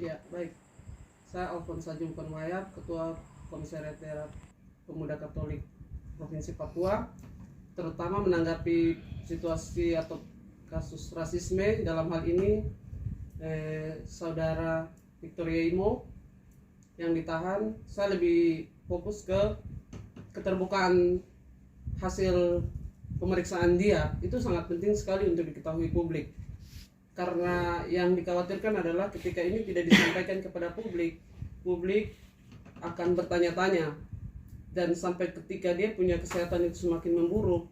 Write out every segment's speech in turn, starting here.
Ya, baik. Saya Alfonsa Jumpenwayap, Ketua Komisariat Pemuda Katolik Provinsi Papua, terutama menanggapi situasi atau kasus rasisme dalam hal ini saudara Victoria Imo yang ditahan. Saya lebih fokus ke keterbukaan hasil pemeriksaan dia. Itu sangat penting sekali untuk diketahui publik, karena yang dikhawatirkan adalah ketika ini tidak disampaikan kepada publik akan bertanya-tanya, dan sampai ketika dia punya kesehatan itu semakin memburuk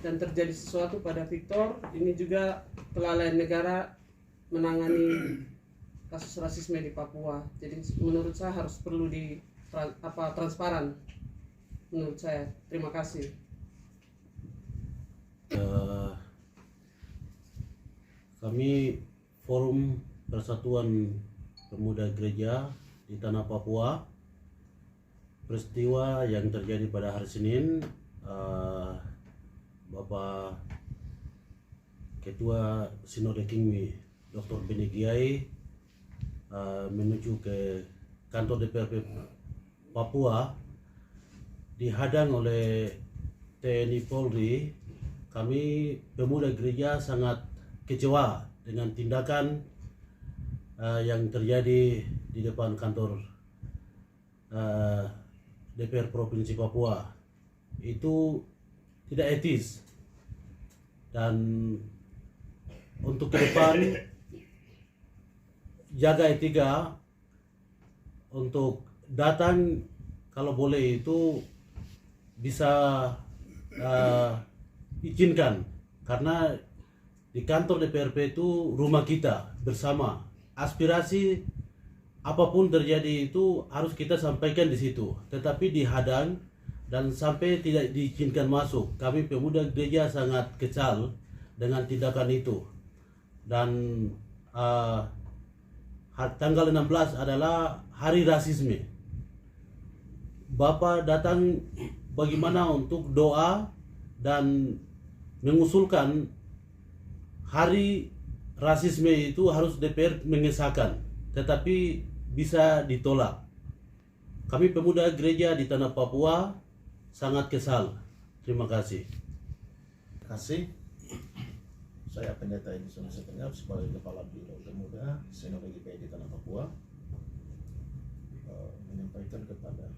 dan terjadi sesuatu pada Victor, ini juga kelalaian negara menangani kasus rasisme di Papua. Jadi menurut saya harus perlu transparan menurut saya. Terima kasih. Kami Forum Persatuan Pemuda Gereja di Tanah Papua, peristiwa yang terjadi pada hari Senin, Bapak Ketua Sinode Kingmi Dr. Beni Giai menuju ke kantor DPRP Papua dihadang oleh TNI Polri. Kami pemuda gereja sangat kecewa dengan tindakan yang terjadi di depan kantor DPR Provinsi Papua. Itu tidak etis, dan untuk ke depan jaga etika untuk datang, kalau boleh itu bisa izinkan, karena di kantor DPRP itu rumah kita bersama. Aspirasi apapun terjadi itu harus kita sampaikan di situ, tetapi dihadang dan sampai tidak diizinkan masuk. Kami pemuda gereja sangat kesal dengan tindakan itu. Dan tanggal 16 adalah hari rasisme. Bapak datang bagaimana untuk doa dan mengusulkan hari rasisme itu harus DPR mengesahkan, tetapi bisa ditolak. Kami pemuda gereja di Tanah Papua sangat kesal. Terima kasih. Terima kasih. Saya Pendeta Edison Sepenyap sebagai Kepala Biro Pemuda Sinode GPI di Tanah Papua menyampaikan kepada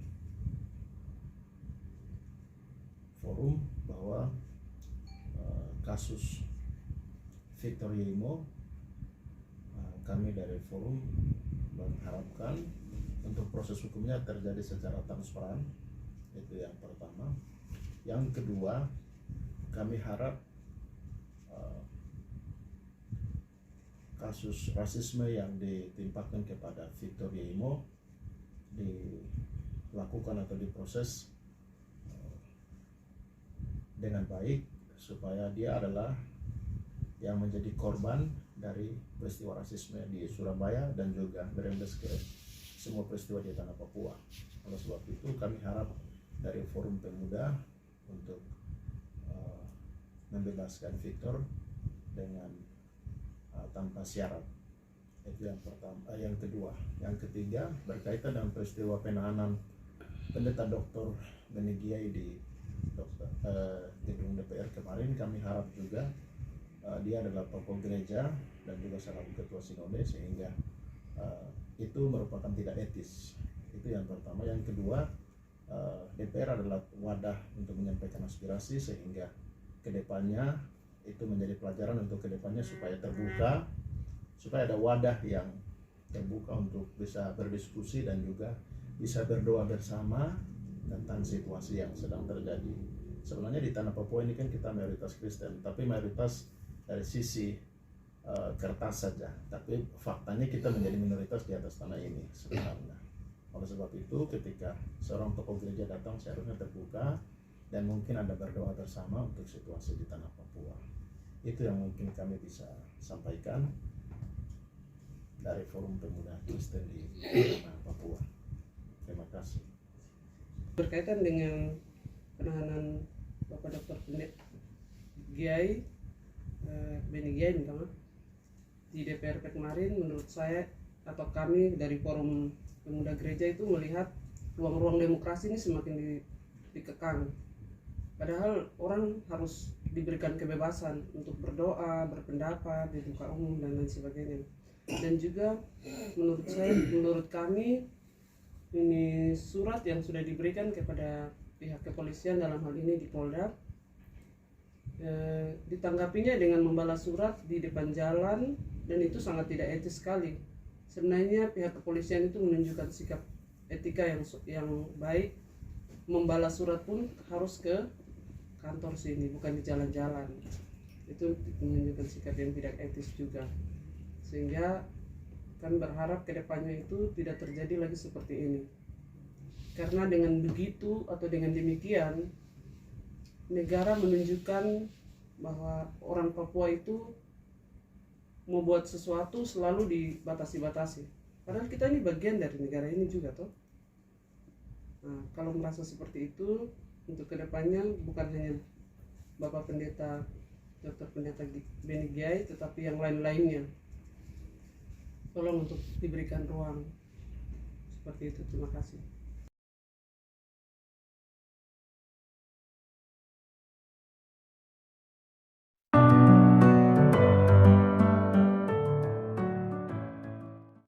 forum bahwa kasus Victoria Imo, kami dari forum mengharapkan untuk proses hukumnya terjadi secara transparan. Itu yang pertama. Yang kedua, kami harap kasus rasisme yang ditimpakan kepada Victoria Imo dilakukan atau diproses dengan baik, supaya dia adalah yang menjadi korban dari peristiwa rasisme di Surabaya dan juga berembes ke semua peristiwa di Tanah Papua. Oleh sebab itu kami harap dari Forum Pemuda untuk membebaskan Victor dengan tanpa syarat. Itu yang pertama. Yang kedua, yang ketiga berkaitan dengan peristiwa penahanan Pendeta Dr. Beni Giai di gedung DPR kemarin. Kami harap juga dia adalah tokoh gereja dan juga salah satu ketua sinode, sehingga itu merupakan tidak etis. Itu yang pertama. Yang kedua, DPR adalah wadah untuk menyampaikan aspirasi, sehingga kedepannya itu menjadi pelajaran untuk kedepannya supaya terbuka, supaya ada wadah yang terbuka untuk bisa berdiskusi dan juga bisa berdoa bersama tentang situasi yang sedang terjadi. Sebenarnya di Tanah Papua ini kan kita mayoritas Kristen, tapi mayoritas dari sisi kertas saja, tapi faktanya kita menjadi minoritas di atas tanah ini sebenarnya. Oleh sebab itu, ketika seorang tokoh gereja datang, seharusnya terbuka dan mungkin ada berdoa bersama untuk situasi di Tanah Papua. Itu yang mungkin kami bisa sampaikan dari Forum Pemuda Kristen di Tanah Papua. Terima kasih. Berkaitan dengan penahanan Bapak Dr. Beni Giai di DPRP kemarin, menurut saya atau kami dari Forum Pemuda Gereja itu melihat ruang-ruang demokrasi ini semakin dikekang. Padahal orang harus diberikan kebebasan untuk berdoa, berpendapat di muka umum dan lain sebagainya. Dan juga menurut kami ini surat yang sudah diberikan kepada pihak kepolisian dalam hal ini di Polda, ditanggapinya dengan membalas surat di depan jalan, dan itu sangat tidak etis sekali. Sebenarnya pihak kepolisian itu menunjukkan sikap etika yang baik, membalas surat pun harus ke kantor sini, bukan di jalan-jalan. Itu menunjukkan sikap yang tidak etis juga. Sehingga kan berharap kedepannya itu tidak terjadi lagi seperti ini. Karena dengan begitu atau dengan demikian, negara menunjukkan bahwa orang Papua itu mau buat sesuatu selalu dibatasi-batasi. Padahal kita ini bagian dari negara ini juga toh. Nah, kalau merasa seperti itu, untuk kedepannya bukan hanya Bapak Pendeta Dr. Pendeta Beni Gyai, tetapi yang lain-lainnya, tolong untuk diberikan ruang seperti itu. Terima kasih.